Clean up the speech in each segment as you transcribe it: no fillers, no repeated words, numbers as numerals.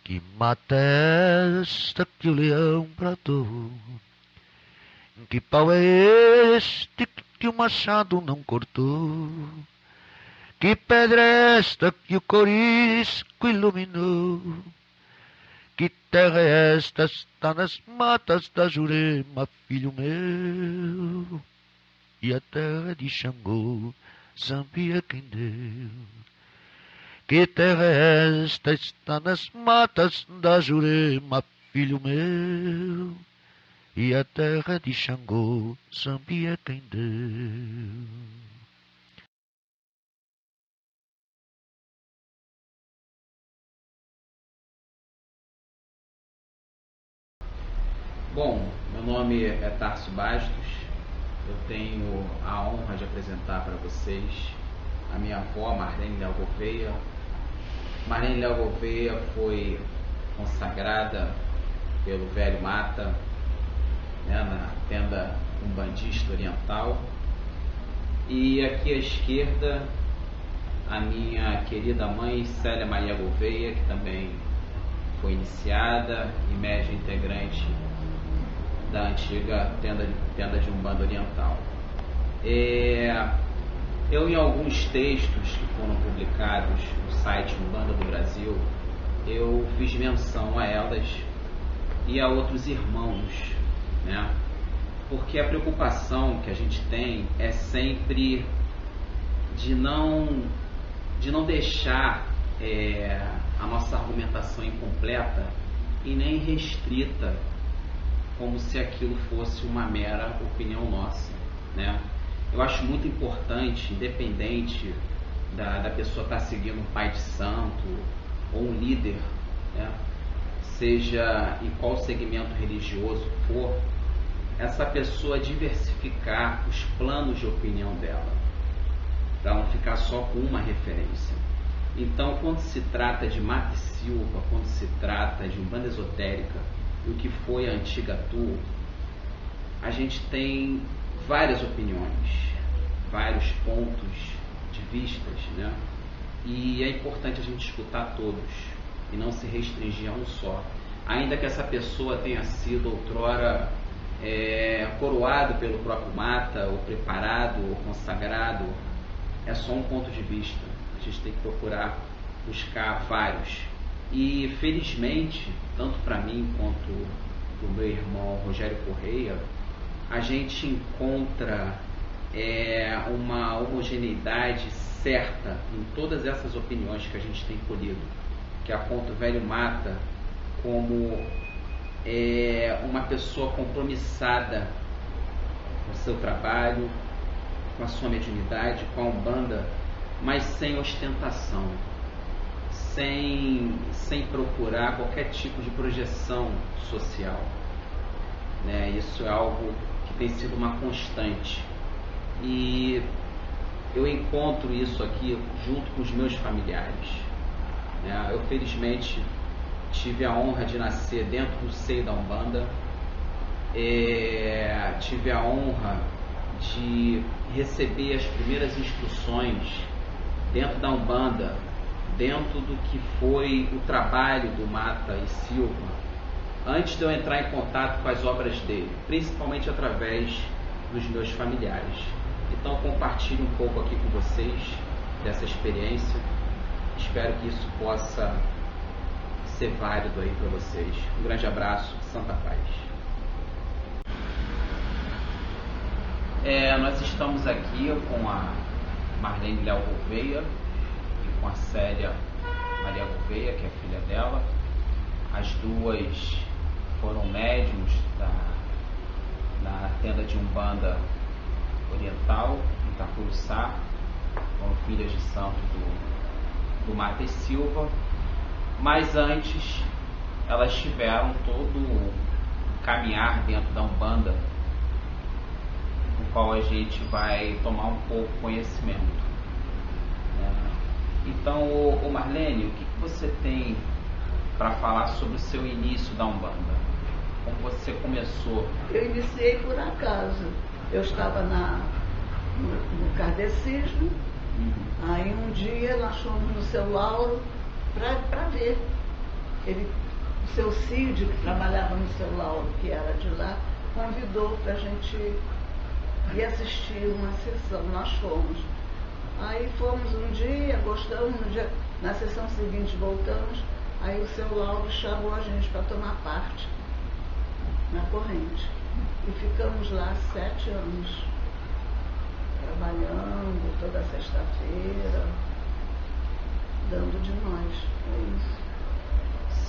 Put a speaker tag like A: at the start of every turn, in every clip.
A: Que mata é esta que o leão bradou? Que pau é este que o machado não cortou? Que pedra é esta que o corisco iluminou? Que terra é esta? Está nas matas da Jurema, filho meu. E a terra de Xangô, Zambia quem deu. Que terra é esta? Está nas matas da Jurema, filho meu. E a terra de Xangô, Zambia quem deu.
B: Bom, meu nome é Tarso Bastos. Eu tenho a honra de apresentar para vocês a minha avó, Marlene Léo Gouveia. Marlene Léo Gouveia foi consagrada pelo Velho Mata, né, na tenda umbandista oriental. E aqui à esquerda, a minha querida mãe, Célia Maria Gouveia, que também foi iniciada e média integrante da antiga tenda de Umbanda Oriental. Eu, em alguns textos que foram publicados no site Umbanda do Brasil, eu fiz menção a elas e a outros irmãos, né? Porque a preocupação que a gente tem é sempre de não deixar a nossa argumentação incompleta e nem restrita, como se aquilo fosse uma mera opinião nossa, né? Eu acho muito importante, independente da pessoa estar seguindo um pai de santo ou um líder, né? Seja em qual segmento religioso for, essa pessoa diversificar os planos de opinião dela, para não ficar só com uma referência. Então, quando se trata de Mata e Silva, quando se trata de Umbanda esotérica, o que foi a antiga TUO, a gente tem várias opiniões, vários pontos de vistas, né? E é importante a gente escutar todos e não se restringir a um só, ainda que essa pessoa tenha sido outrora coroado pelo próprio Mata, ou preparado, ou consagrado. É só um ponto de vista. A gente tem que procurar buscar vários. E felizmente, tanto para mim quanto para o meu irmão Rogério Correia, a gente encontra uma homogeneidade certa em todas essas opiniões que a gente tem colhido, que aponta o Velho Mata como uma pessoa compromissada com o seu trabalho, com a sua mediunidade, com a Umbanda, mas sem ostentação, sem procurar qualquer tipo de projeção social, né? Isso é algo que tem sido uma constante, e eu encontro isso aqui junto com os meus familiares, né? Eu felizmente tive a honra de nascer dentro do seio da Umbanda, tive a honra de receber as primeiras instruções dentro da Umbanda, dentro do que foi o trabalho do Mata e Silva, antes de eu entrar em contato com as obras dele, principalmente através dos meus familiares. Então eu compartilho um pouco aqui com vocês dessa experiência. Espero que isso possa ser válido aí para vocês. Um grande abraço, Santa Paz. Nós estamos aqui com a Marlene Léo Gouveia e com a Célia Maria Gouveia, que é filha dela. As duas foram médiuns na tenda de Umbanda Oriental, em Itacuruçá, foram filhas de santo do Mata e Silva, mas antes elas tiveram todo o caminhar dentro da Umbanda, no qual a gente vai tomar um pouco conhecimento, né? Então, Marlene, o que você tem para falar sobre o seu início da Umbanda? Como você começou?
C: Eu iniciei por acaso. Eu estava no kardecismo. Aí um dia nós fomos no seu Lauro para ver. o seu Cid, que trabalhava no seu Lauro, que era de lá, convidou para a gente ir assistir uma sessão. Nós fomos. Aí fomos um dia, gostamos, na sessão seguinte voltamos, aí o seu Lauro chamou a gente para tomar parte na corrente. E ficamos lá 7 anos, trabalhando toda sexta-feira, dando de nós. É isso.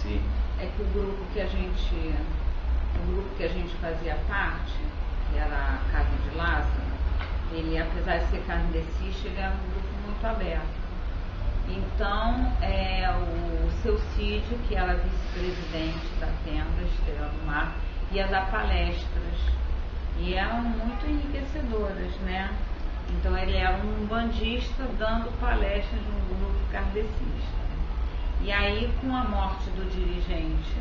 B: Sim.
D: É que o grupo que a gente fazia parte, que era a Casa de Lázaro, ele, apesar de ser kardecista, ele era um grupo muito aberto. Então, o seu Cid, que era vice-presidente da Tenda Estrela do Mar, ia dar palestras, e eram muito enriquecedoras, né? Então ele era um bandista dando palestras num grupo kardecista. E aí, com a morte do dirigente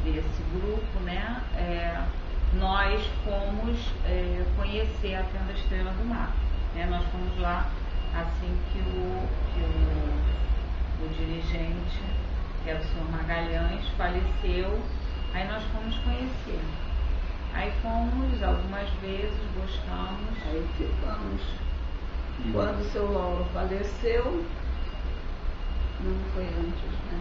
D: desse grupo, né, nós fomos conhecer a Tenda Estrela do Mar. Né? Nós fomos lá assim que o dirigente, que era o senhor Magalhães, faleceu. Aí nós fomos conhecer. Aí fomos algumas vezes, gostamos.
C: Aí ficamos. Quando o seu Lauro faleceu, não foi antes, né?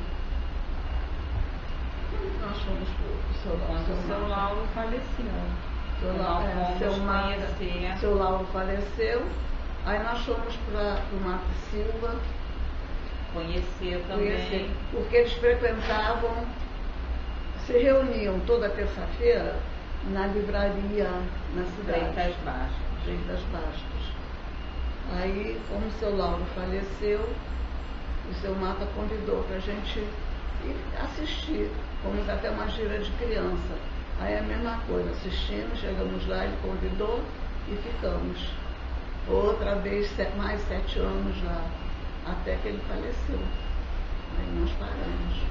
C: Nós fomos para o seu Lauro.
D: Quando o seu Lauro faleceu.
C: Seu Lauro faleceu. Aí nós fomos para o Mato Silva.
D: Conhecer também.
C: Porque eles frequentavam, se reuniam toda terça-feira na livraria na cidade. Freitas Bastos. Aí, como o seu Lauro faleceu, o seu Mata convidou para a gente ir assistir. Fomos até uma gira de criança. Aí a mesma coisa, assistindo, chegamos lá, ele convidou e ficamos. Outra vez, mais 7 anos lá, até que ele faleceu. Aí nós paramos.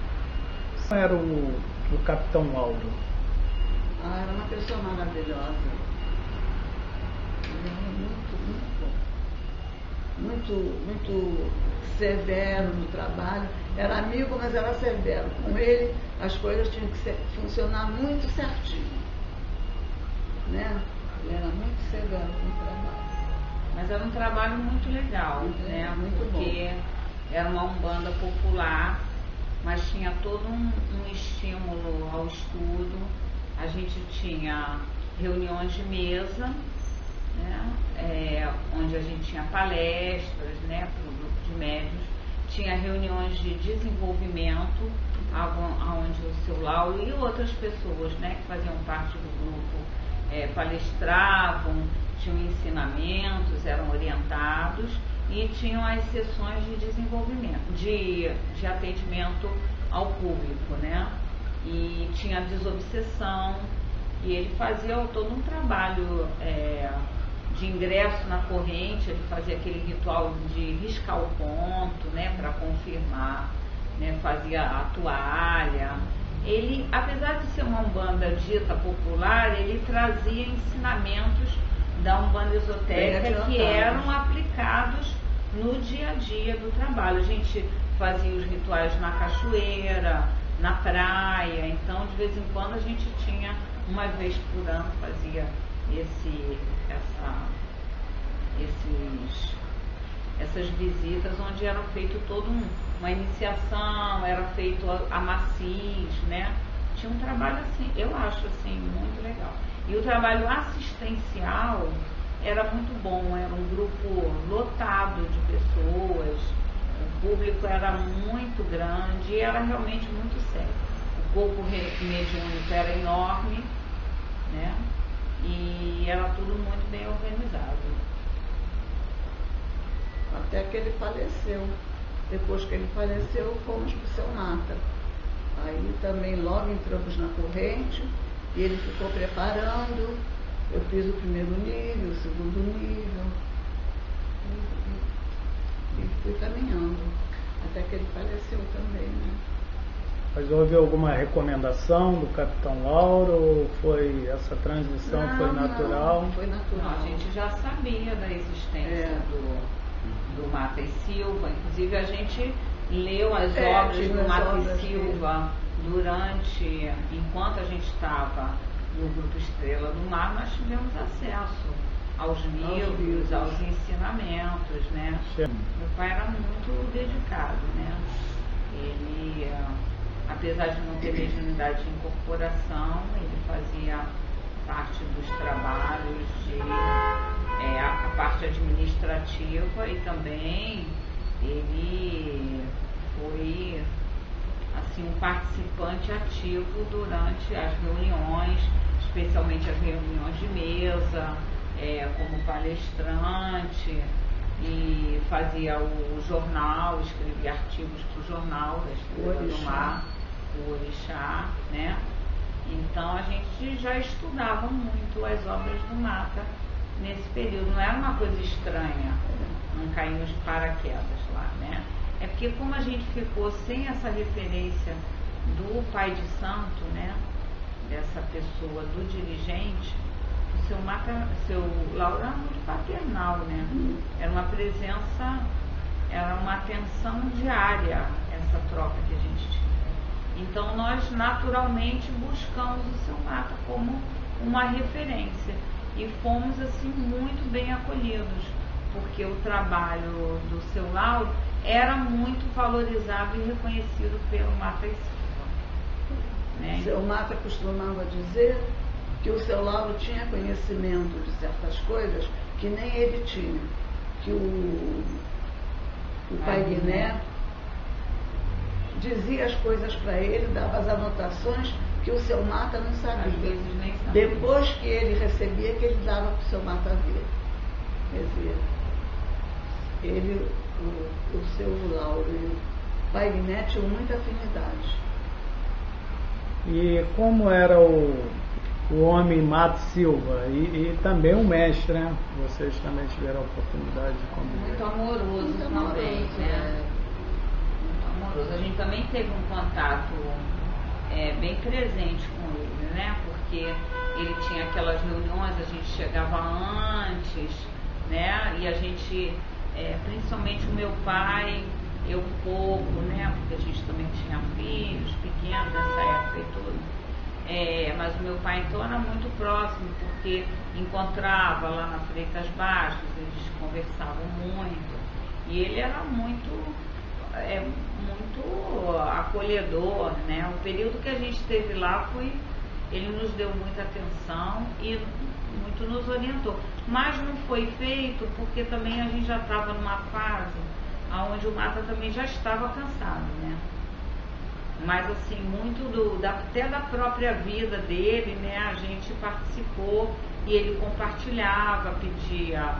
E: Como era o Capitão Lauro?
C: Era uma pessoa maravilhosa. Ele era muito severo no trabalho. Era amigo, mas era severo. Com ele, as coisas tinham que funcionar muito certinho. Né? Ele era muito severo no trabalho.
D: Mas era um trabalho muito legal, né?
C: Muito
D: porque
C: bom.
D: Era uma umbanda popular, mas tinha todo um estímulo ao estudo. A gente tinha reuniões de mesa, né? Onde a gente tinha palestras, né, para o grupo de médios. Tinha reuniões de desenvolvimento, onde o seu Lauro e outras pessoas, né, que faziam parte do grupo palestravam, tinham ensinamentos, eram orientados, e tinham as sessões de desenvolvimento, de atendimento ao público, né? E tinha a desobsessão, e ele fazia todo um trabalho de ingresso na corrente. Ele fazia aquele ritual de riscar o ponto, né, para confirmar, né, fazia a toalha. Ele, apesar de ser uma umbanda dita popular, ele trazia ensinamentos da umbanda esotérica que eram aplicados no dia a dia do trabalho. A gente fazia os rituais na cachoeira, na praia, então de vez em quando a gente tinha, uma vez por ano, fazia essas visitas, onde era feito toda uma iniciação, era feito a macis, né? Tinha um trabalho assim, eu acho assim, muito legal. E o trabalho assistencial era muito bom, era um grupo lotado de pessoas, o público era muito grande e era realmente muito sério. O corpo mediúnico era enorme, né? E era tudo muito bem organizado.
C: Até que ele faleceu. Depois que ele faleceu, fomos para o seu Mata. Aí também logo entramos na corrente e ele ficou preparando. Eu fiz o primeiro nível, o segundo nível. E fui caminhando. Até que ele faleceu também, né?
E: Mas houve alguma recomendação do Capitão Lauro ou foi essa transição foi natural?
C: Não, foi natural.
D: Não, a gente já sabia da existência do Mata e Silva. Inclusive a gente leu as obras do Mata e Silva enquanto a gente estava no Grupo Estrela do Mar, nós tivemos acesso aos livros, aos ensinamentos, né? Meu pai era muito dedicado, né? Ele, apesar de não ter mediunidade de incorporação, ele fazia parte dos trabalhos a parte administrativa, e também ele foi assim um participante ativo durante as reuniões, especialmente as reuniões de mesa, como palestrante, e fazia o jornal, escrevia artigos para o jornal da Estrela do Mar, o Orixá, né? Então a gente já estudava muito as obras do Mata nesse período, não era uma coisa estranha, não caímos de paraquedas lá, né? É porque como a gente ficou sem essa referência do pai de santo, né? Dessa pessoa, do dirigente, o seu Lauro era muito paternal, né? Era uma presença, era uma atenção diária, essa troca que a gente tinha. Então nós naturalmente buscamos o seu Mata como uma referência e fomos assim muito bem acolhidos, porque o trabalho do seu Lauro era muito valorizado e reconhecido pelo Mata e Silva, né?
C: O seu Mata costumava dizer que o seu Lauro tinha conhecimento de certas coisas que nem ele tinha, que o pai Guiné dizia as coisas para ele, dava as anotações que o seu Mata não sabia.
D: Às vezes nem sabia.
C: Depois que ele recebia, que ele dava para o seu Mata ver. Quer dizer, ele, o seu Lauro e o pai Guiné tinham muita afinidade.
E: E como era o homem Mata Silva e também o mestre, né? Vocês também tiveram a oportunidade de conviver.
D: Muito amoroso também, né? Muito amoroso. A gente também teve um contato bem presente com ele, né? Porque ele tinha aquelas reuniões, a gente chegava antes, né? E a gente, principalmente o meu pai, eu um pouco, né? Porque a gente também tinha filhos pequenos nessa época e tudo. Mas o meu pai então era muito próximo, porque encontrava lá na Freitas Bastos, eles conversavam muito, e ele era muito acolhedor, né? O período que a gente esteve lá ele nos deu muita atenção e muito nos orientou, mas não foi feito porque também a gente já estava numa fase onde o Mata também já estava cansado, né? Mas assim, muito até da própria vida dele, né? A gente participou e ele compartilhava, pedia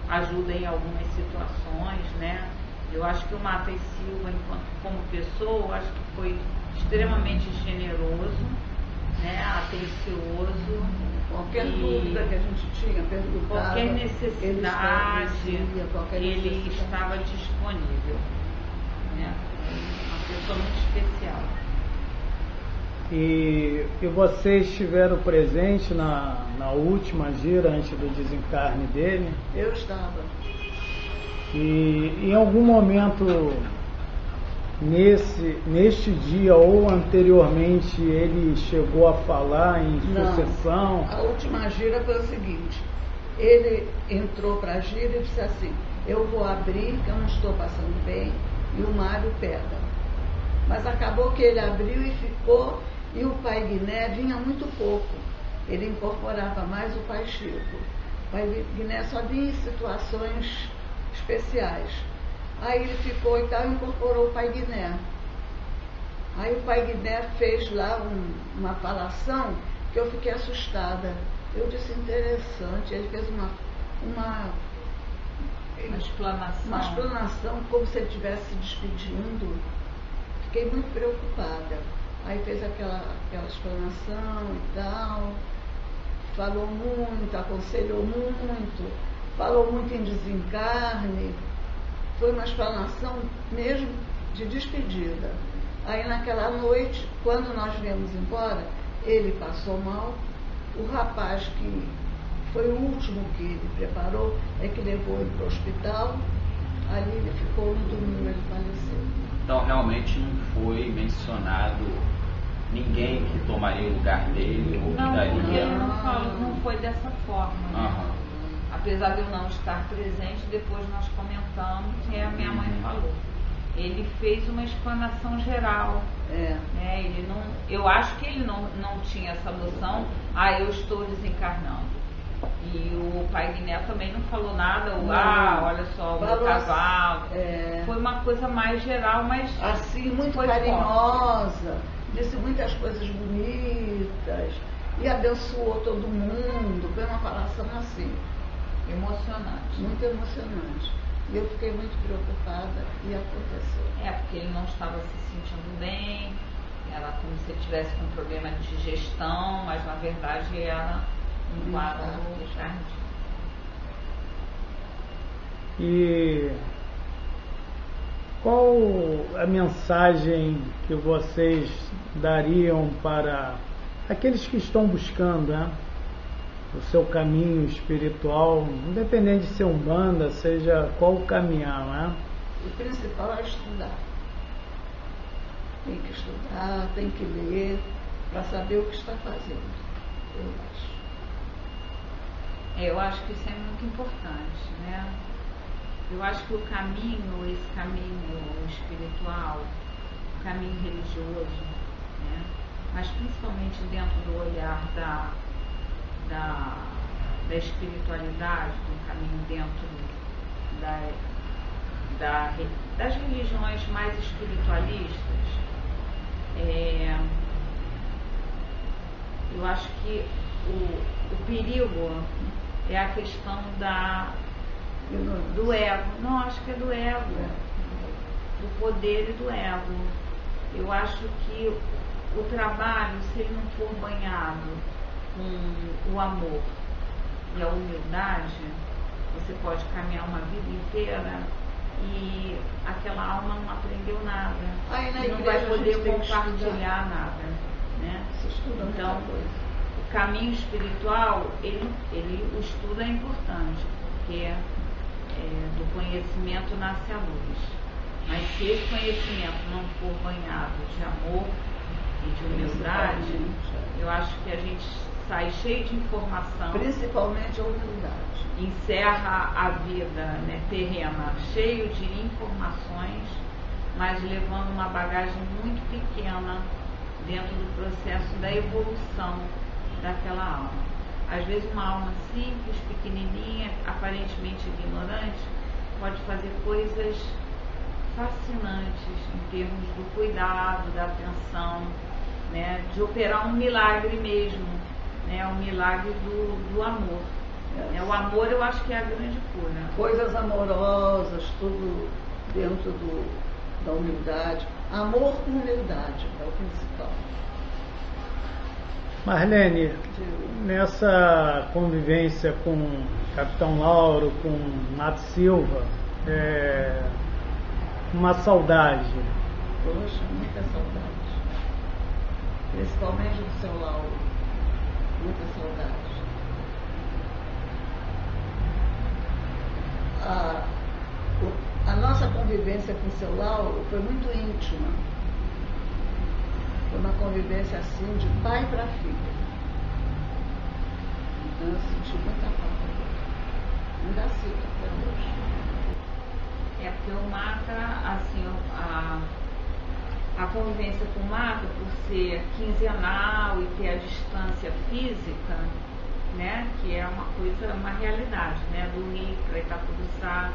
D: ajuda em algumas situações, né? Eu acho que o Mata e Silva, como pessoa, acho que foi extremamente generoso, né? Atencioso.
C: Qualquer dúvida que a gente tinha, perguntava.
D: Qualquer necessidade, ele estava disponível, né? Uma pessoa muito especial.
E: E vocês estiveram presentes na última gira antes do desencarne dele?
C: Eu estava.
E: E em algum momento neste dia ou anteriormente ele chegou a falar em sucessão?
C: A última gira foi o seguinte: ele entrou para a gira e disse assim: eu vou abrir, que eu não estou passando bem, e o Mário pega. Mas acabou que ele abriu e ficou, e o pai Guiné vinha muito pouco. Ele incorporava mais o pai Chico. O pai Guiné só vinha em situações especiais. Aí ele ficou e tal, incorporou o pai Guiné. Aí o pai Guiné fez lá uma falação que eu fiquei assustada. Eu disse, interessante. Ele fez uma explanação como se ele estivesse se despedindo. Fiquei muito preocupada. Aí fez aquela explanação e tal, falou muito, aconselhou muito, falou muito em desencarne. Foi uma explanação mesmo de despedida. Aí naquela noite, quando nós viemos embora, ele passou mal. O rapaz que foi o último que ele preparou é que levou ele para o hospital. Ali ele ficou, no domingo ele faleceu.
B: Então realmente não foi mencionado ninguém que tomaria o lugar dele ou que daria...
D: Porque ele não foi dessa forma, né?
B: Aham.
D: Apesar de eu não estar presente, depois nós comentamos e a minha mãe falou. Ele fez uma explanação geral. Né? Ele não, eu acho que ele não tinha essa noção, eu estou desencarnando. E o pai Guiné também não falou nada, olha só, o meu cavalo. Foi uma coisa mais geral, mas
C: assim, muito
D: foi
C: carinhosa, disse muitas coisas bonitas e abençoou todo mundo. Foi uma falação assim,
D: emocionante.
C: Muito emocionante. E eu fiquei muito preocupada e aconteceu.
D: Porque ele não estava se sentindo bem, era como se ele tivesse com problema de digestão, mas na verdade era um quadro cardíaco.
E: E qual a mensagem que vocês dariam para aqueles que estão buscando, né, o seu caminho espiritual, independente de ser Umbanda, seja qual caminhar, né?
C: O principal é estudar. Tem que estudar, tem que ler, para saber o que está fazendo, eu acho.
D: Eu acho que isso é muito importante, né? Eu acho que o caminho, esse caminho espiritual, o caminho religioso, né? Mas principalmente dentro do olhar da espiritualidade, do caminho dentro das religiões mais espiritualistas, eu acho que o perigo é a questão do ego. Não, acho que é do ego, do poder e do ego. Eu acho que o trabalho, se ele não for banhado com o amor e a humildade, você pode caminhar uma vida inteira e aquela alma não aprendeu nada, não vai poder compartilhar nada, né? Então, o caminho espiritual, o estudo é importante, porque do conhecimento nasce a luz. Mas se esse conhecimento não for banhado de amor e de humildade, eu acho que a gente sai cheio de informação.
C: Principalmente a humildade.
D: Encerra a vida, né, terrena, cheio de informações, mas levando uma bagagem muito pequena dentro do processo da evolução daquela alma. Às vezes uma alma simples, pequenininha, aparentemente ignorante, pode fazer coisas fascinantes em termos do cuidado, da atenção, né, de operar um milagre mesmo, né, um milagre do amor. O amor, eu acho que é a grande cura.
C: Coisas amorosas, tudo dentro da humildade. Amor com humildade é o principal.
E: Marlene, nessa convivência com o Capitão Lauro, com Mato Silva, uma saudade.
C: Poxa, muita saudade. Principalmente do seu Lauro. Muita saudade. A nossa convivência com o seu Lauro foi muito íntima. Foi uma convivência assim de pai para filho. Então eu senti muita falta dele. Ainda sinto até hoje.
D: Porque o Mata, assim, a convivência com o Mata, por ser quinzenal e ter a distância física, né, que é uma coisa, uma realidade, né, do Rio para Itapuruçá,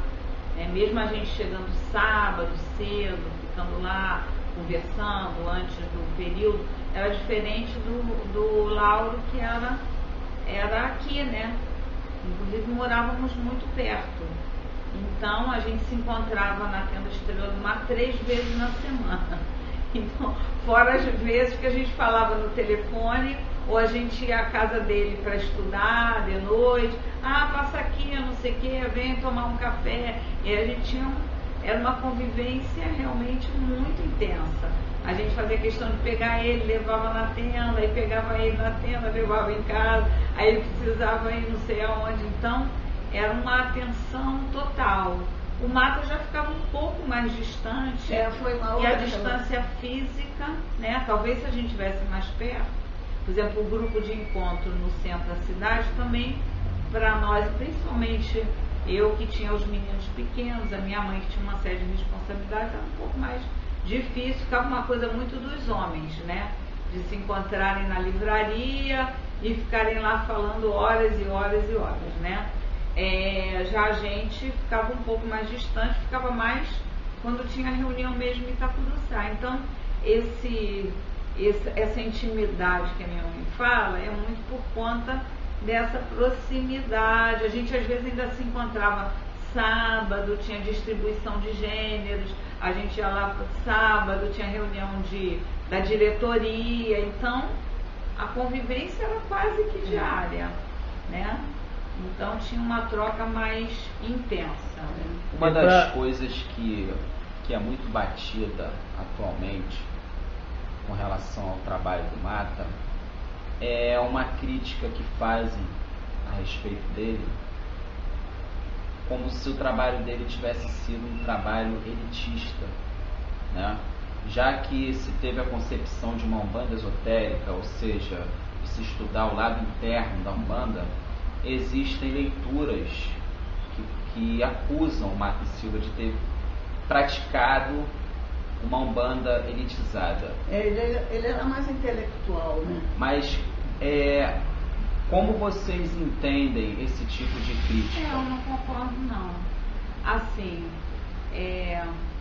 D: mesmo a gente chegando sábado cedo, ficando lá conversando antes do período, era diferente do Lauro, que era aqui, né, inclusive morávamos muito perto, então a gente se encontrava na Tenda Estrela do Mar 3 vezes na semana, então fora as vezes que a gente falava no telefone, ou a gente ia à casa dele para estudar de noite, passa aqui, não sei o que, vem tomar um café, e a gente era uma convivência realmente muito intensa. A gente fazia questão de pegar ele, levava na tenda, aí pegava ele na tenda, levava em casa, aí ele precisava ir não sei aonde, então era uma atenção total, O Mata já ficava um pouco mais distante.
C: Foi uma
D: e
C: outra
D: a distância física, né? Talvez se a gente estivesse mais perto, por exemplo, o grupo de encontro no centro da cidade também, para nós, principalmente eu que tinha os meninos pequenos, a minha mãe que tinha uma série de responsabilidades, era um pouco mais difícil, ficava uma coisa muito dos homens, né? De se encontrarem na livraria e ficarem lá falando horas e horas e horas, né? Já a gente ficava um pouco mais distante, ficava mais quando tinha reunião mesmo em Itacuruçá. Então, essa intimidade que a minha mãe fala é muito por conta dessa proximidade. A gente às vezes ainda se encontrava sábado, tinha distribuição de gêneros, a gente ia lá para sábado, tinha reunião da diretoria, então a convivência era quase que diária, né? Então tinha uma troca mais intensa, né?
B: Uma das coisas que é muito batida atualmente com relação ao trabalho do Mata é uma crítica que fazem a respeito dele, como se o trabalho dele tivesse sido um trabalho elitista, né? Já que se teve a concepção de uma Umbanda esotérica, ou seja, de se estudar o lado interno da Umbanda, existem leituras que acusam o Mata e Silva de ter praticado uma Umbanda elitizada.
C: Ele era mais intelectual, né?
B: Mas como vocês entendem esse tipo de crítica?
D: Eu não concordo, não. Assim,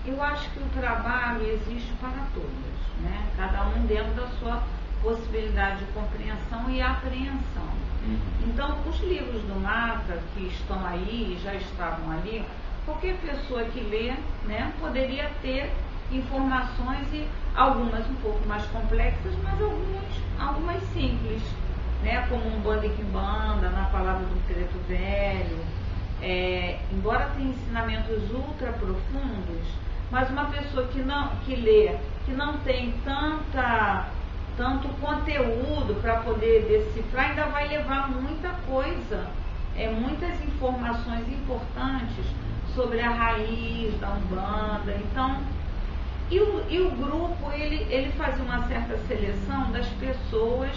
D: eu acho que o trabalho existe para todos, né? Cada um dentro da sua possibilidade de compreensão e apreensão. Então, os livros do Mata que estão aí, já estavam ali, qualquer pessoa que lê, né, poderia ter informações, e algumas um pouco mais complexas, mas algumas simples, né, como Umbanda e Quimbanda, na palavra do Preto Velho, embora tenha ensinamentos ultra profundos, mas uma pessoa que lê, que não tem tanto conteúdo para poder decifrar, ainda vai levar muita coisa, muitas informações importantes sobre a raiz da Umbanda. Então, e o grupo, ele fazia uma certa seleção das pessoas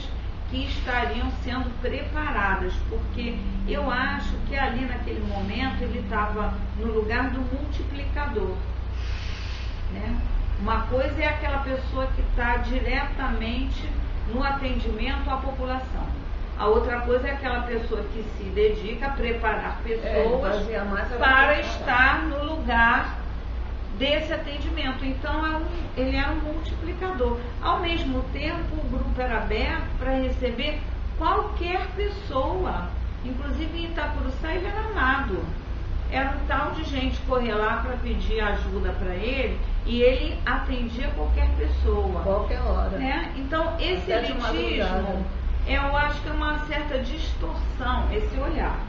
D: que estariam sendo preparadas, porque eu acho que ali naquele momento ele estava no lugar do multiplicador, né? Uma coisa é aquela pessoa que está diretamente no atendimento à população. A outra coisa é aquela pessoa que se dedica a preparar pessoas para estar no lugar desse atendimento. Então ele era um multiplicador. Ao mesmo tempo, o grupo era aberto para receber qualquer pessoa. Inclusive em Itacuruçá ele era amado. Era um tal de gente correr lá para pedir ajuda para ele, e ele atendia qualquer pessoa.
C: Qualquer hora.
D: Né? Então, esse elitismo, eu acho que é uma certa distorção, esse olhar,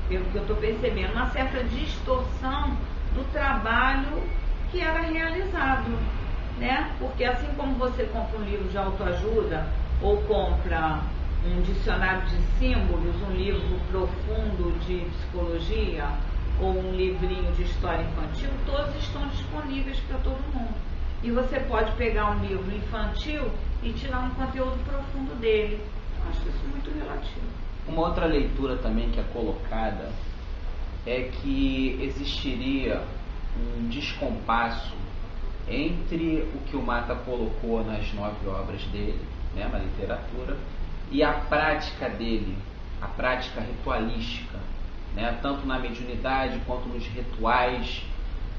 D: pelo que eu estou percebendo, uma certa distorção do trabalho que era realizado. Né? Porque assim como você compra um livro de autoajuda, ou compra um dicionário de símbolos, um livro profundo de psicologia, ou um livrinho de história infantil, todos estão disponíveis para todo mundo. E você pode pegar um livro infantil e tirar um conteúdo profundo dele. Eu acho isso muito relativo.
B: Uma outra leitura também que é colocada é que existiria um descompasso entre o que o Mata colocou nas 9 obras dele, né, na literatura, e a prática dele, a prática ritualística, né, tanto na mediunidade quanto nos rituais,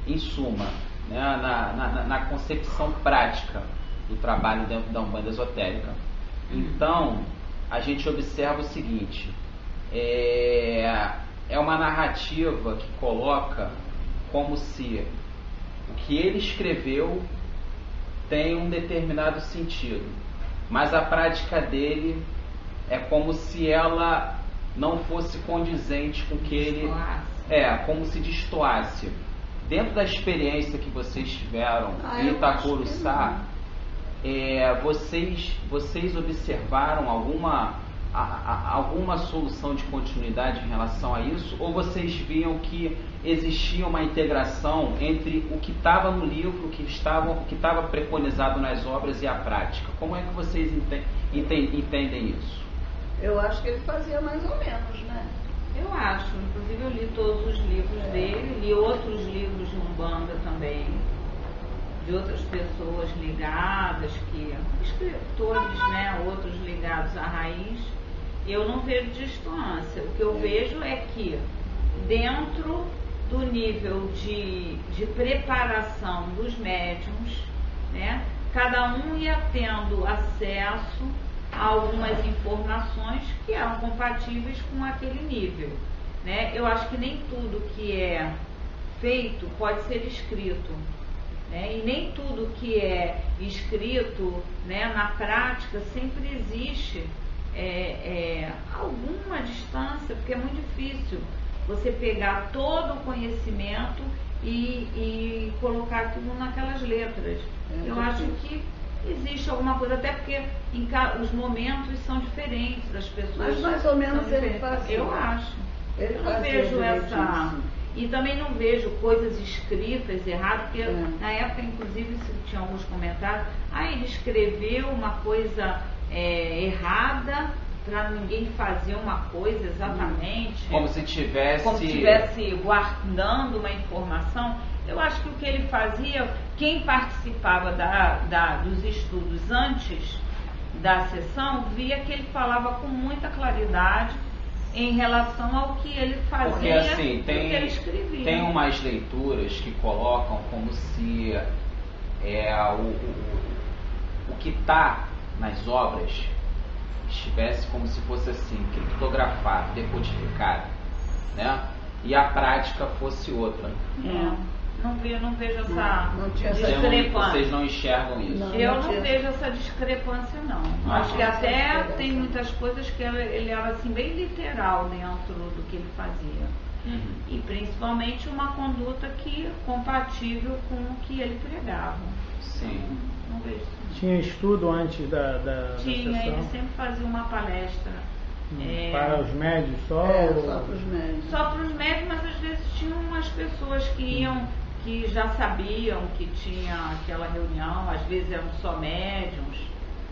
B: em suma, né, na concepção prática do trabalho dentro da Umbanda esotérica. Então, a gente observa o seguinte, é uma narrativa que coloca como se o que ele escreveu tem um determinado sentido, mas a prática dele é como se ela não fosse condizente com o que ele... como se destoasse. Dentro da experiência que vocês tiveram em Itacuruçá, vocês observaram alguma solução de continuidade em relação a isso? Ou vocês viam que existia uma integração entre o que estava no livro, o que estava preconizado nas obras e a prática? Como é que vocês entendem isso?
C: Eu acho que ele fazia mais ou menos, né?
D: Eu acho, inclusive eu li todos os livros dele, li outros livros de Umbanda também, de outras pessoas ligadas, escritores, né, outros ligados à raiz. Eu não vejo distância. O que eu vejo é que dentro do nível de preparação dos médiuns, né, cada um ia tendo acesso a algumas informações que eram compatíveis com aquele nível, né? Eu acho que nem tudo que é feito pode ser escrito, né? E nem tudo que é escrito, né, na prática sempre existe alguma distância, porque é muito difícil você pegar todo o conhecimento e colocar aquilo naquelas letras. Eu acho que existe alguma coisa, até porque os momentos são diferentes das pessoas.
C: Mas mais ou menos ele fazia.
D: Eu acho.
C: Eu
D: não vejo essa. E também não vejo coisas escritas erradas, porque na época, inclusive, tinha alguns comentários. Ele escreveu uma coisa errada para ninguém fazer uma coisa exatamente.
B: Como se
D: tivesse guardando uma informação. Eu acho que o que ele fazia, quem participava dos estudos antes da sessão, via que ele falava com muita claridade em relação ao que ele fazia.
B: Porque assim,
D: e o que ele escrevia.
B: Tem umas leituras que colocam como se o que está nas obras estivesse como se fosse assim, criptografado, decodificado, né? E a prática fosse outra.
D: Não vejo essa discrepância.
B: Vocês não enxergam isso?
D: Eu não vejo essa discrepância, não. Acho que até tem muitas coisas que ele era assim, bem literal dentro do que ele fazia. E principalmente uma conduta compatível com o que ele pregava.
B: Sim.
D: Não vejo isso.
E: Tinha estudo antes da
D: Tinha,
E: sessão?
D: ele sempre fazia uma palestra.
E: Para os médios só?
C: Só para os médios.
D: Só para os médios, mas às vezes tinham umas pessoas que iam, que já sabiam que tinha aquela reunião, às vezes eram só médiums,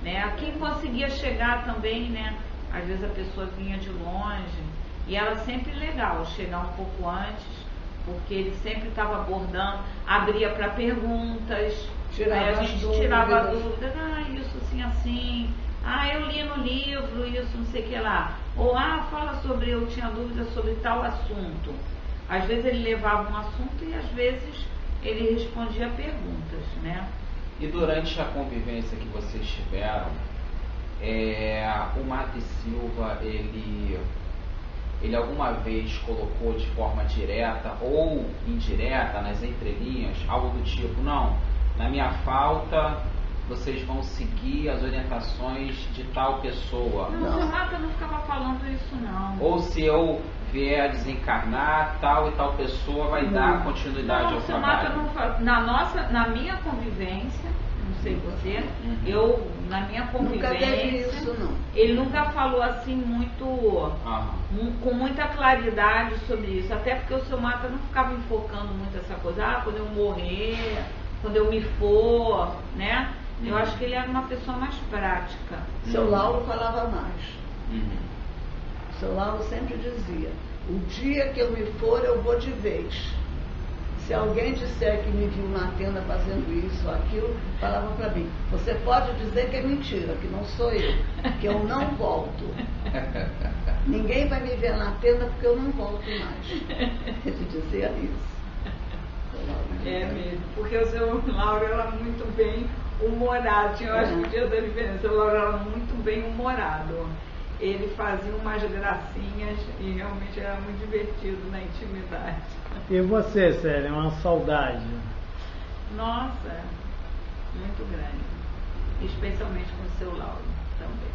D: né? Quem conseguia chegar também, né? Às vezes a pessoa vinha de longe, e era sempre legal chegar um pouco antes, porque ele sempre estava abordando, abria para perguntas, aí a gente tirava dúvidas, isso assim, assim, eu li no livro, isso, não sei o que lá, ou fala sobre, eu tinha dúvida sobre tal assunto. Às vezes ele levava um assunto e às vezes ele respondia perguntas, né?
B: E durante a convivência que vocês tiveram, o Madre Silva, ele alguma vez colocou de forma direta ou indireta, nas entrelinhas, algo do tipo, não, na minha falta vocês vão seguir as orientações de tal pessoa?
D: Não, o seu Mata não ficava falando isso, não.
B: Ou se eu vier a desencarnar, tal e tal pessoa vai dar continuidade ao trabalho?
D: Não, o seu Mata não, na minha convivência, não sei você, na minha convivência,
C: nunca teve isso, não.
D: Ele nunca falou assim muito, com muita claridade sobre isso, até porque o seu Mata não ficava enfocando muito essa coisa, quando eu morrer, quando eu me for, né? Eu acho que ele era uma pessoa mais prática.
C: Seu Lauro falava mais. Seu Lauro sempre dizia, o dia que eu me for, eu vou de vez. Se alguém disser que me viu na tenda fazendo isso ou aquilo, falava para mim, você pode dizer que é mentira, que não sou eu, que eu não volto. Ninguém vai me ver na tenda porque eu não volto mais. Ele dizia isso.
D: Mesmo, porque o seu Lauro era muito bem humorado. Eu acho que o dia da diferença, o Lauro era muito bem humorado. Ele fazia umas gracinhas e realmente era muito divertido na intimidade.
E: E você, Célia, uma saudade?
D: Nossa, muito grande. Especialmente com o seu Lauro também.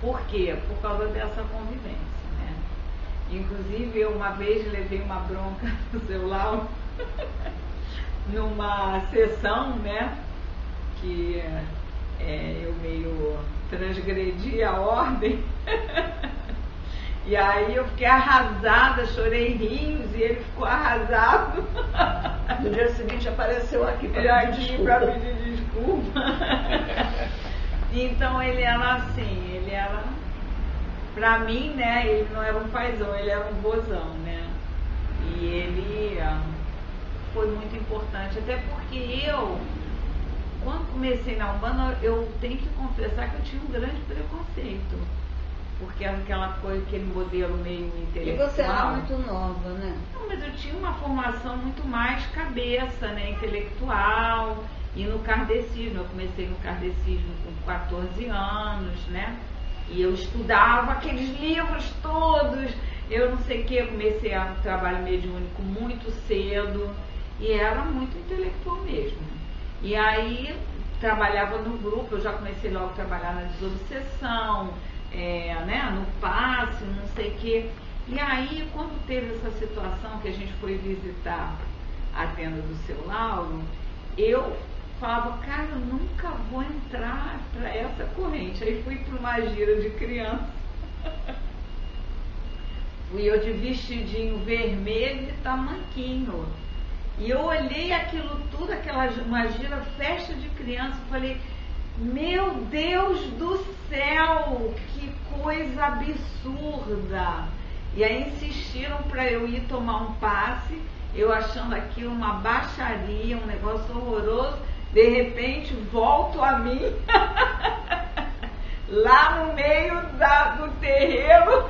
D: Por quê? Por causa dessa convivência, né? Inclusive, eu uma vez levei uma bronca do seu Lauro numa sessão, né? Que eu meio transgredi a ordem. E aí eu fiquei arrasada, chorei rios e ele ficou arrasado.
C: No dia seguinte apareceu aqui para
D: pedir desculpa. Então ele era assim, ele era, pra mim, né, ele não era um paizão, ele era um vozão, né? E ele foi muito importante, até porque eu, quando comecei na Umbanda, eu tenho que confessar que eu tinha um grande preconceito. Porque era aquela coisa, aquele modelo meio intelectual.
C: E você era muito nova, né?
D: Não, mas eu tinha uma formação muito mais cabeça, né, intelectual. E no kardecismo, eu comecei no kardecismo com 14 anos, né? E eu estudava aqueles livros todos, eu não sei o que, eu comecei a trabalho mediúnico muito cedo e era muito intelectual mesmo. E aí trabalhava no grupo, eu já comecei logo a trabalhar na desobsessão, né, no passe, não sei o que. E aí, quando teve essa situação que a gente foi visitar a tenda do seu Lauro, eu falava, cara, eu nunca vou entrar para essa corrente. Aí fui para uma gira de criança. Fui eu de vestidinho vermelho e tamanquinho. E eu olhei aquilo tudo, uma gira, festa de criança, falei, meu Deus do céu, que coisa absurda. E aí insistiram para eu ir tomar um passe, eu achando aquilo uma baixaria, um negócio horroroso. De repente volto a mim lá no meio do terreiro,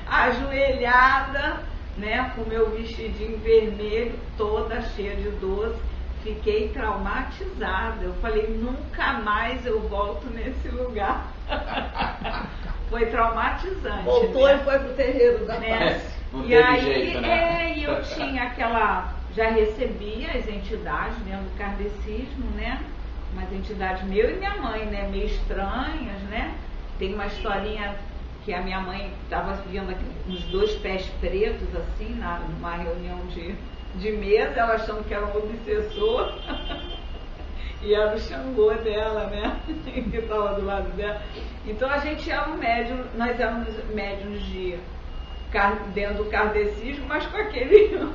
D: ajoelhada, né, com meu vestidinho vermelho, toda cheia de doce. Fiquei traumatizada. Eu falei, nunca mais eu volto nesse lugar. Foi traumatizante.
C: Voltou, né? E foi pro terreiro da paz.
D: E aí, jeito, né? Eu tinha aquela... Já recebia as entidades dentro do kardecismo, né? Umas entidades, meu e minha mãe, né? Meio estranhas, né? Tem uma historinha que a minha mãe estava vendo aqui, uns 2 pés pretos, assim, numa reunião de mesa, ela achando que era um obsessor. E era o Xangô dela, né? Que estava do lado dela. Então a gente era um médium, nós éramos médiums dentro do kardecismo, mas com aquele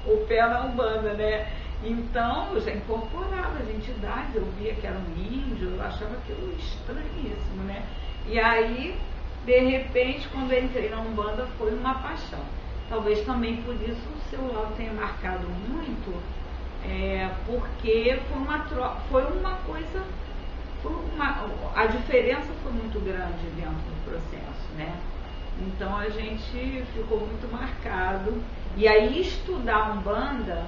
D: o pé na Umbanda, né? Então eu já incorporava as entidades, eu via que era um índio, eu achava aquilo estranhíssimo, né? E aí, de repente, quando eu entrei na Umbanda, foi uma paixão. Talvez também por isso o seu Lauro tenha marcado muito, porque a diferença foi muito grande dentro do processo, né? Então a gente ficou muito marcado. E aí estudar a Umbanda,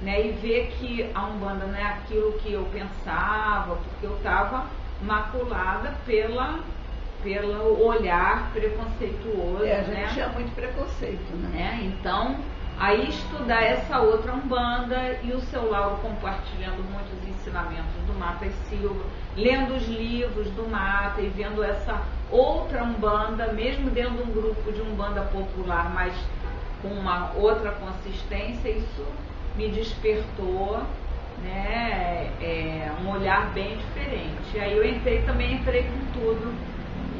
D: né, e ver que a Umbanda não é aquilo que eu pensava, porque eu estava maculada pelo olhar preconceituoso.
C: A gente,
D: né?
C: Tinha muito preconceito, né?
D: Então, aí estudar essa outra Umbanda e o seu Lauro compartilhando muitos ensinamentos do Mata e Silva, lendo os livros do Mata e vendo essa outra Umbanda, mesmo dentro de um grupo de Umbanda popular, mas com uma outra consistência, isso me despertou, né, um olhar bem diferente. Aí eu entrei com tudo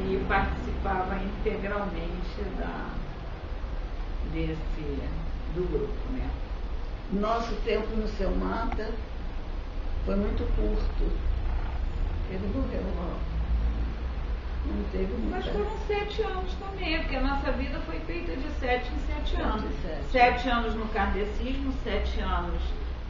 D: e participava integralmente do grupo, né?
C: Nosso tempo no seu Mata foi muito curto. Ele morreu logo. Não teve muito.
D: Mas foram 7 anos também, porque a nossa vida foi feita de 7 em 7 anos.
C: 7
D: anos no kardecismo, 7 anos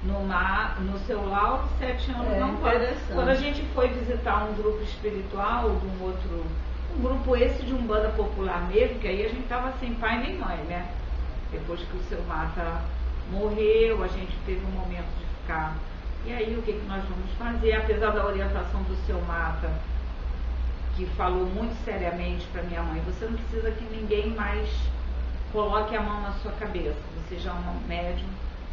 D: no seu Lauro, 7 anos não pode. Quando a gente foi visitar um grupo espiritual, um grupo esse de Umbanda popular mesmo, que aí a gente estava sem pai nem mãe, né? Depois que o seu Mata morreu, a gente teve um momento de ficar. E aí o que nós vamos fazer? Apesar da orientação do seu Mata, que falou muito seriamente para minha mãe, você não precisa que ninguém mais coloque a mão na sua cabeça, você já é uma médium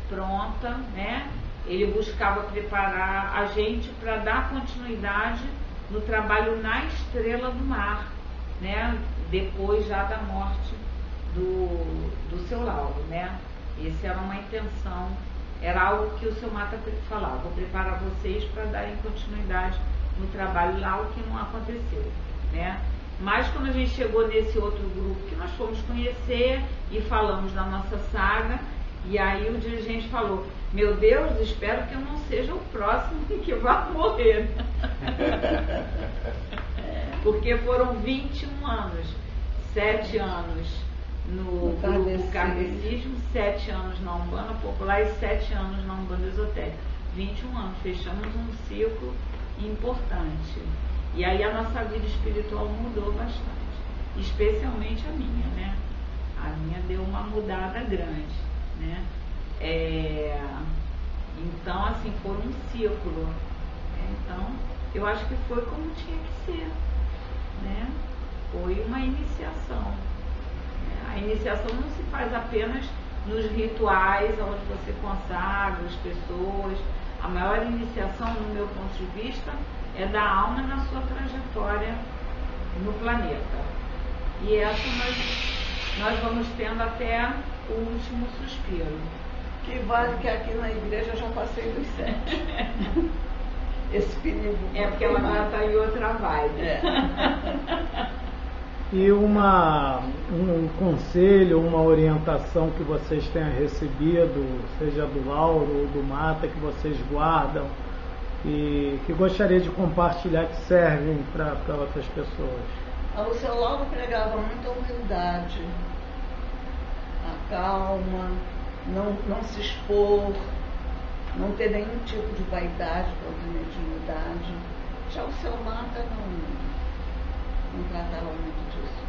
D: pronta, né? Ele buscava preparar a gente para dar continuidade no trabalho na Estrela do Mar, né? Depois já da morte do seu Lauro, né? Essa era uma intenção, era algo que o seu Mata falava, vou preparar vocês para darem continuidade no trabalho lá, o que não aconteceu, né? Mas quando a gente chegou nesse outro grupo que nós fomos conhecer e falamos da nossa saga, e aí o dirigente falou: meu Deus, espero que eu não seja o próximo que vai morrer. Porque foram 21 anos, 7 anos no grupo kardecismo, 7 anos na Umbanda Popular e 7 anos na Umbanda Esotérica. 21 anos, fechamos um ciclo importante. E aí a nossa vida espiritual mudou bastante, especialmente a minha, né? A minha deu uma mudada grande, né? Então, assim, foi um ciclo. Então, eu acho que foi como tinha que ser, né? Foi uma iniciação. A iniciação não se faz apenas nos rituais onde você consagra as pessoas. A maior iniciação, no meu ponto de vista, é da alma na sua trajetória no planeta. E essa nós vamos tendo até o último suspiro.
C: Que vale que aqui na igreja eu já passei dos 7. Esse perigo.
D: É porque ela agora está em outra vibe.
E: E um conselho, uma orientação que vocês tenham recebido, seja do Lauro ou do Mata, que vocês guardam e que gostaria de compartilhar, que servem para outras pessoas.
C: O seu Lauro pregava muita humildade, a calma, não se expor, não ter nenhum tipo de vaidade ou de mediunidade. Já o seu Mata não tratava muito disso.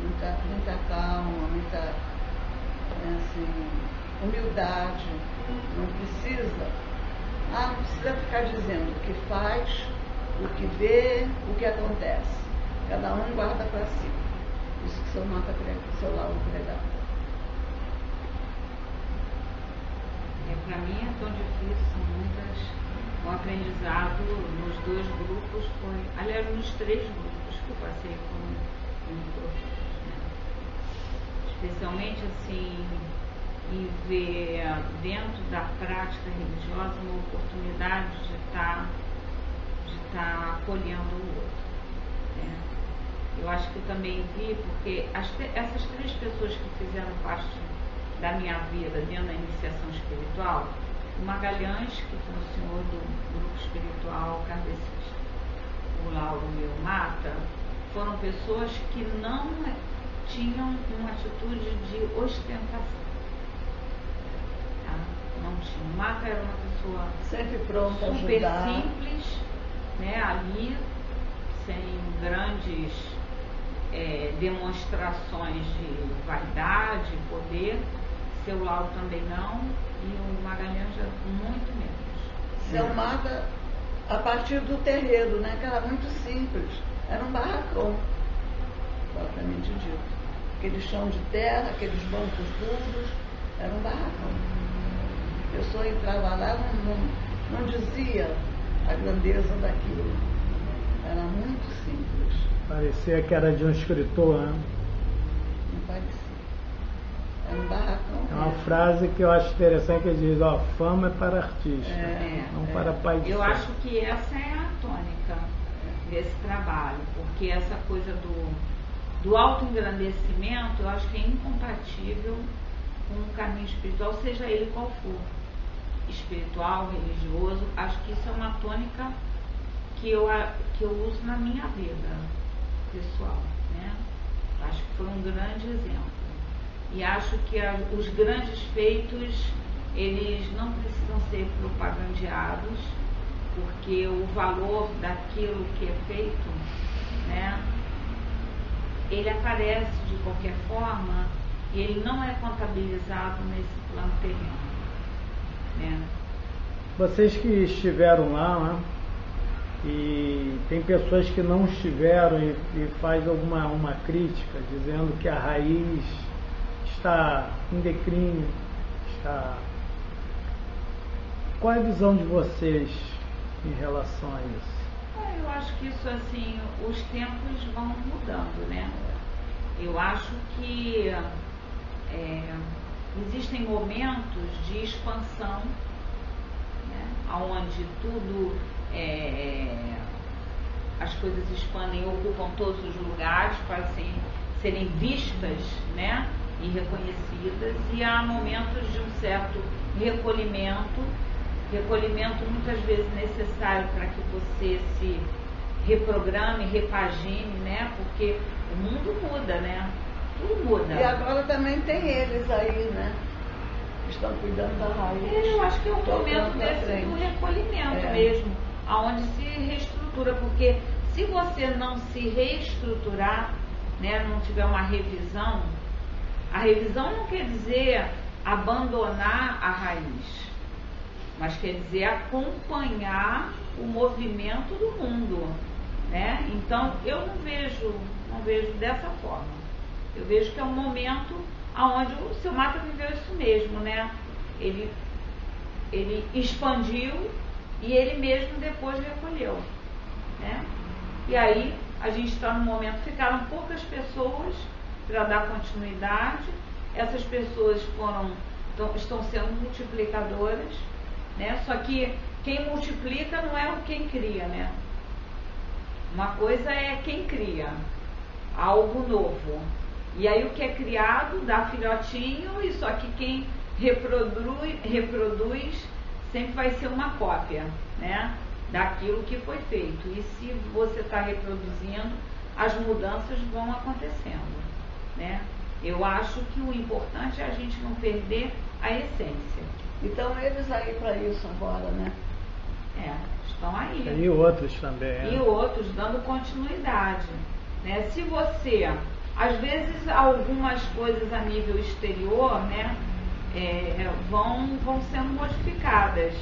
C: Muita calma, muita humildade. Não precisa ficar dizendo o que faz, o que vê, o que acontece. Cada um guarda para si. Isso que o seu Lauro pregava.
D: Para mim é tão difícil, são muitas. O aprendizado nos 2 grupos foi, aliás, nos 3 grupos que eu passei como professor, né? Especialmente assim, em ver dentro da prática religiosa uma oportunidade de estar acolhendo o outro, né? Eu acho que eu também vi, porque essas 3 pessoas que fizeram parte da minha vida dentro da iniciação espiritual, o Magalhães, que foi o senhor do grupo espiritual kardecista, o Lauro e o Mata, foram pessoas que não tinham uma atitude de ostentação. Tá? Não tinha. O Mata era uma pessoa
C: sempre pronta a
D: super
C: ajudar.
D: simples, né, ali, sem grandes demonstrações de vaidade, poder. Seu Lauro também não, e o Magalhães já muito menos.
C: Seu Mata, a partir do terreiro, né, que era muito simples, era um barracão, propriamente dito. Aquele chão de terra, aqueles bancos duros, era um barracão. A pessoa entrava lá, não dizia a grandeza daquilo. Era muito simples.
E: Parecia que era de um escritor, né?
C: Não parecia. Era um barracão.
E: É uma frase que eu acho interessante, que diz: ó, fama é para artista, não para pai de
D: Eu
E: santo.
D: acho que essa é a tônica desse trabalho, porque essa coisa do autoengrandecimento, eu acho que é incompatível com o caminho espiritual, seja ele qual for. Espiritual, religioso, acho que isso é uma tônica que eu uso na minha vida pessoal, né? Acho que foi um grande exemplo. E acho que os grandes feitos, eles não precisam ser propagandeados, porque o valor daquilo que é feito, né, ele aparece de qualquer forma e ele não é contabilizado nesse plano terreno, né?
E: Vocês que estiveram lá, né? E tem pessoas que não estiveram e faz uma crítica, dizendo que a raiz está em declínio, Qual é a visão de vocês em relação a isso?
D: Eu acho que isso, assim, os tempos vão mudando, né? Eu acho que existem momentos de expansão, né? onde tudo, as coisas expandem e ocupam todos os lugares para serem vistas, né, e reconhecidas, e há momentos de um certo recolhimento muitas vezes necessário para que você se reprograme, repagine, né, porque o mundo muda, né, tudo muda.
C: E agora também tem eles aí, né, que estão cuidando da raiz.
D: Eu acho que é um momento desse do recolhimento mesmo, aonde se reestrutura, porque se você não se reestruturar, né, não tiver uma revisão, a revisão não quer dizer abandonar a raiz, mas quer dizer acompanhar o movimento do mundo, né? Então eu não vejo dessa forma. Eu vejo que é um momento onde o seu Mata viveu isso mesmo, né? Ele expandiu e ele mesmo depois recolheu, né? E aí a gente está num momento, ficaram poucas pessoas para dar continuidade. Essas pessoas estão sendo multiplicadoras, né? Só que quem multiplica não é quem cria, né? Uma coisa é quem cria algo novo, e aí o que é criado dá filhotinho, e só que quem reproduz sempre vai ser uma cópia, né, daquilo que foi feito. E se você está reproduzindo, as mudanças vão acontecendo, né? Eu acho que o importante é a gente não perder a essência.
C: Então eles aí para isso agora, né?
D: Estão aí.
E: E outros também.
D: E outros dando continuidade, né? Se você, às vezes algumas coisas a nível exterior, né, vão sendo modificadas,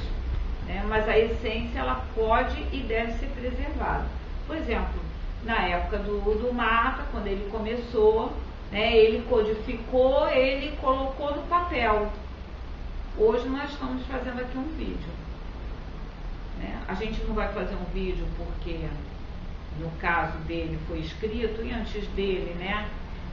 D: né? Mas a essência ela pode e deve ser preservada. Por exemplo, na época do Mata, quando ele começou, né, ele codificou, ele colocou no papel. Hoje nós estamos fazendo aqui um vídeo, né? A gente não vai fazer um vídeo porque no caso dele foi escrito, e antes dele, né,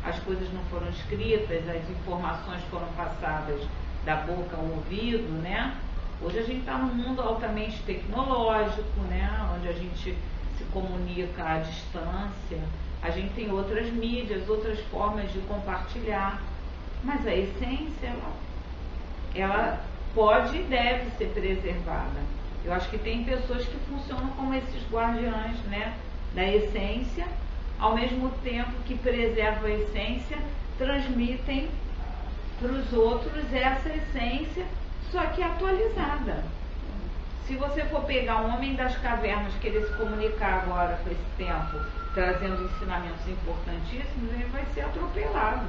D: as coisas não foram escritas, as informações foram passadas da boca ao ouvido, né? Hoje a gente está num mundo altamente tecnológico, né, onde a gente se comunica à distância, a gente tem outras mídias, outras formas de compartilhar, mas a essência, ela pode e deve ser preservada. Eu acho que tem pessoas que funcionam como esses guardiães, né, da essência, ao mesmo tempo que preservam a essência, transmitem para os outros essa essência, só que atualizada. Se você for pegar um homem das cavernas, querer se comunicar agora com esse tempo, trazendo ensinamentos importantíssimos, ele vai ser atropelado,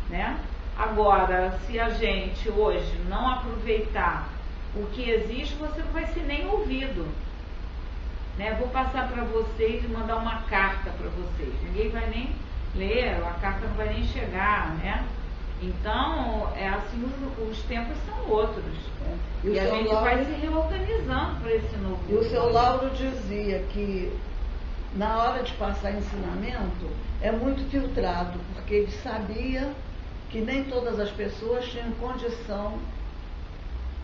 D: né? Agora, se a gente hoje não aproveitar o que existe, você não vai ser nem ouvido, né? Vou passar para vocês e mandar uma carta para vocês. Ninguém vai nem ler, a carta não vai nem chegar, né? Então, assim, os tempos são outros. E a gente vai se reorganizando para esse novo.
C: E o seu Lauro dizia que na hora de passar ensinamento é muito filtrado, porque ele sabia que nem todas as pessoas tinham condição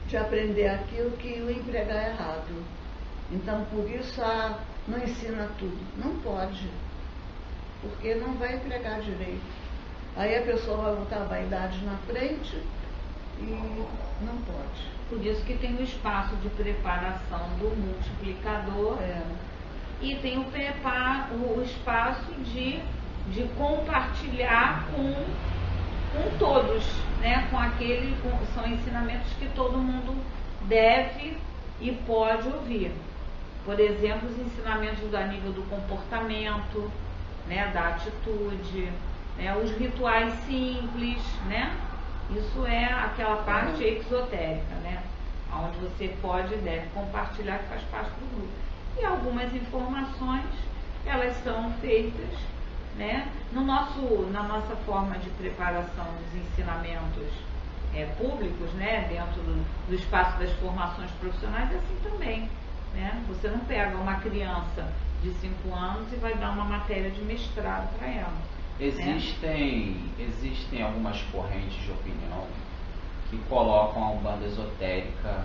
C: de aprender aquilo que ia empregar errado. Então, por isso, não ensina tudo. Não pode, porque não vai empregar direito. Aí a pessoa vai botar a vaidade na frente e não pode.
D: Por isso que tem o espaço de preparação do multiplicador e tem o espaço de compartilhar com todos, né? São ensinamentos que todo mundo deve e pode ouvir. Por exemplo, os ensinamentos a nível do comportamento, né? Da atitude, né? Os rituais simples, né? Isso é aquela parte exotérica, né? Onde você pode e deve compartilhar, que faz parte do grupo. E algumas informações, elas são feitas, né? Na nossa forma de preparação dos ensinamentos públicos, né? Dentro do espaço das formações profissionais, é assim também, né? Você não pega uma criança de 5 anos e vai dar uma matéria de mestrado para ela.
B: Existem algumas correntes de opinião que colocam a Umbanda esotérica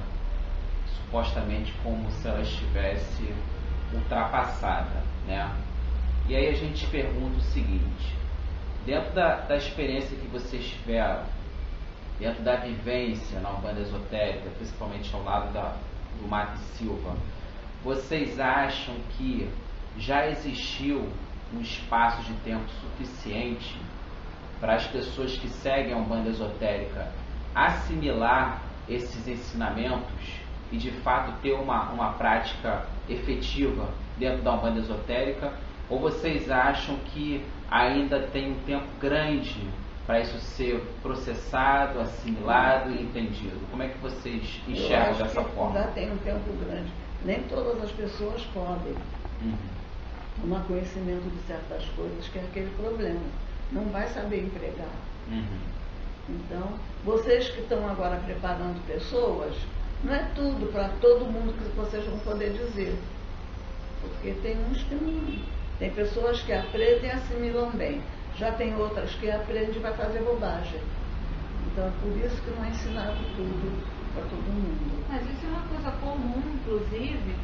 B: supostamente como se ela estivesse ultrapassada, né? E aí a gente pergunta o seguinte: dentro da experiência que vocês tiveram, dentro da vivência na Umbanda Esotérica, principalmente ao lado do Mate Silva, vocês acham que já existiu um espaço de tempo suficiente para as pessoas que seguem a Umbanda Esotérica assimilar esses ensinamentos e de fato ter uma prática efetiva dentro da Umbanda Esotérica? Ou vocês acham que ainda tem um tempo grande para isso ser processado, assimilado e entendido? Como é que vocês enxergam dessa forma?
C: Ainda tem um tempo grande. Nem todas as pessoas podem tomar conhecimento de certas coisas, que é aquele problema. Não vai saber empregar. Então, vocês que estão agora preparando pessoas, não é tudo para todo mundo que vocês vão poder dizer. Porque tem uns que não. Tem pessoas que aprendem e assimilam bem. Já tem outras que aprendem e vai fazer bobagem. Então, é por isso que não é ensinado tudo para todo mundo.
D: Mas isso é uma coisa comum, inclusive,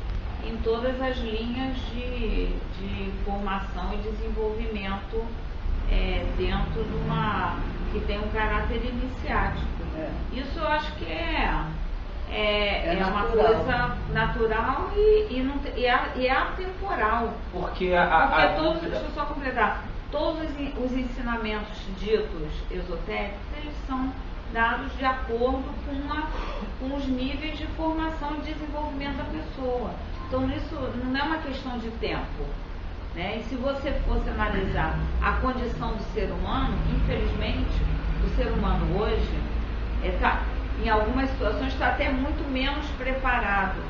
D: em todas as linhas de formação e desenvolvimento dentro de uma... que tem um caráter iniciático. Isso eu acho que é uma coisa natural e é atemporal.
B: Porque
D: deixa eu só completar, todos os ensinamentos ditos esotéricos, eles são dados de acordo com os níveis de formação e desenvolvimento da pessoa. Então isso não é uma questão de tempo, né? E se você fosse analisar a condição do ser humano, infelizmente, o ser humano hoje em algumas situações está até muito menos preparado,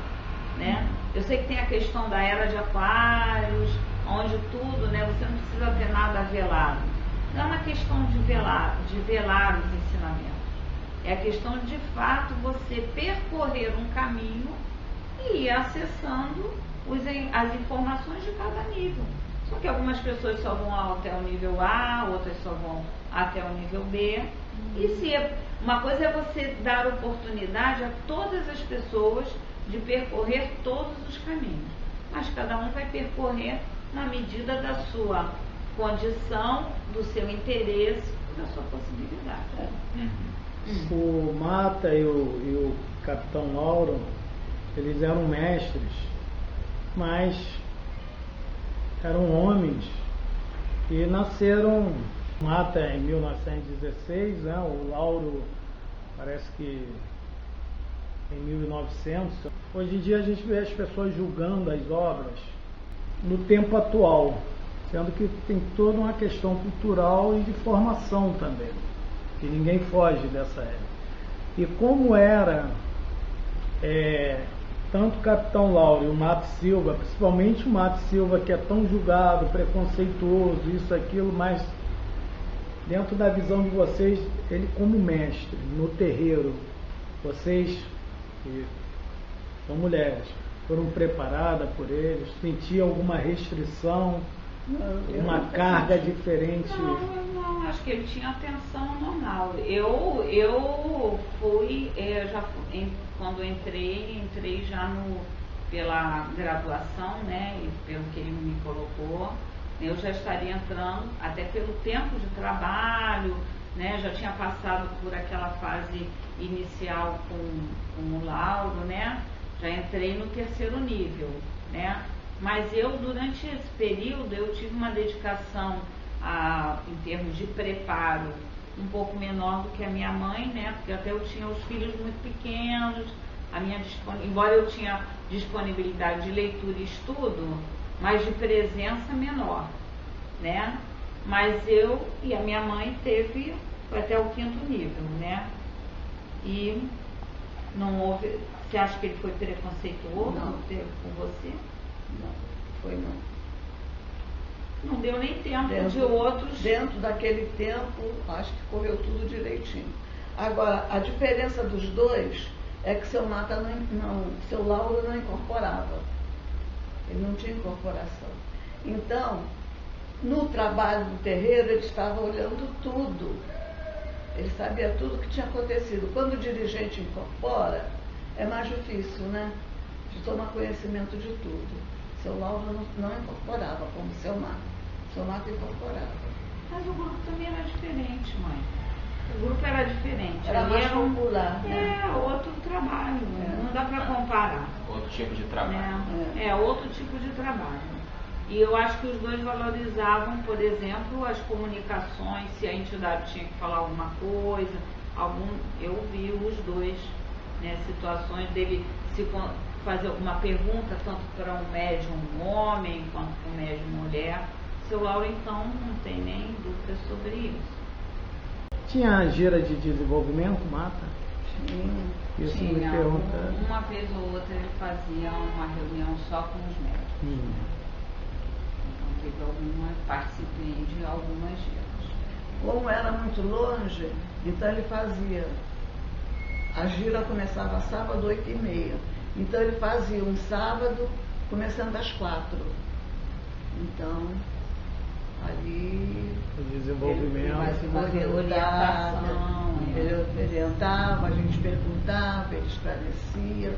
D: né? Eu sei que tem a questão da era de Aquários, onde tudo, né? Você não precisa ter nada velado. Não é uma questão de velar os ensinamentos. É a questão de fato você percorrer um caminho e ir acessando as informações de cada nível. Só que algumas pessoas só vão até o nível A, outras só vão até o nível B. Uma coisa é você dar oportunidade a todas as pessoas de percorrer todos os caminhos, mas cada um vai percorrer na medida da sua condição, do seu interesse, da sua possibilidade.
E: O Mata e o Capitão Lauro, eles eram mestres, mas eram homens e nasceram. Mata em 1916, né? O Lauro parece que em 1900. Hoje em dia a gente vê as pessoas julgando as obras no tempo atual, sendo que tem toda uma questão cultural e de formação também, que ninguém foge dessa época. E como era tanto o Capitão Lauro e o Mate Silva, principalmente o Mate Silva, que é tão julgado, preconceituoso, isso, aquilo, mas dentro da visão de vocês, ele como mestre, no terreiro, vocês, que são mulheres, foram preparadas por eles? Sentiam alguma restrição, uma carga diferente?
D: Não, acho que ele tinha atenção normal. Eu fui, quando entrei já pela graduação, né, e pelo que ele me colocou, eu já estaria entrando, até pelo tempo de trabalho, né, já tinha passado por aquela fase inicial com o Lauro, né, já entrei no 3º nível, né, mas durante esse período, eu tive uma dedicação em termos de preparo um pouco menor do que a minha mãe, né, porque até eu tinha os filhos muito pequenos, embora eu tinha disponibilidade de leitura e estudo, mas de presença menor, né? Mas eu e a minha mãe foi até o 5º nível, né? E não houve. Você acha que ele foi preconceituoso com você?
C: Não, foi não.
D: Não deu nem tempo de outros.
C: Dentro daquele tempo, acho que correu tudo direitinho. Agora, a diferença dos dois é que seu Lauro não incorporava. Ele não tinha incorporação. Então, no trabalho do terreiro, ele estava olhando tudo. Ele sabia tudo o que tinha acontecido. Quando o dirigente incorpora, é mais difícil, né? De tomar conhecimento de tudo. Seu Lauro não incorporava, como seu Marco. Seu Marco incorporava.
D: Mas o grupo também era diferente, mãe. O grupo era diferente.
C: Era mais popular, né?
D: É, outro trabalho. Não dá para comparar.
B: Outro tipo de trabalho.
D: É outro tipo de trabalho. E eu acho que os dois valorizavam, por exemplo, as comunicações, se a entidade tinha que falar alguma coisa, eu vi os dois, né, situações dele se fazer alguma pergunta, tanto para um médium homem quanto para um médium mulher. Seu Lauro, então, não tem nem dúvida sobre isso.
E: Tinha a gira de desenvolvimento, Mata? Isso
D: Tinha.
E: me pergunta.
D: Uma vez ou outra ele fazia uma reunião só com os médicos. Então teve participei de algumas giras.
C: Como era muito longe, então ele fazia. A gira começava sábado 8h30. Então ele fazia um sábado começando às 4h. Então, ali
E: O desenvolvimento.
C: ele orientava, a gente perguntava, ele esclarecia.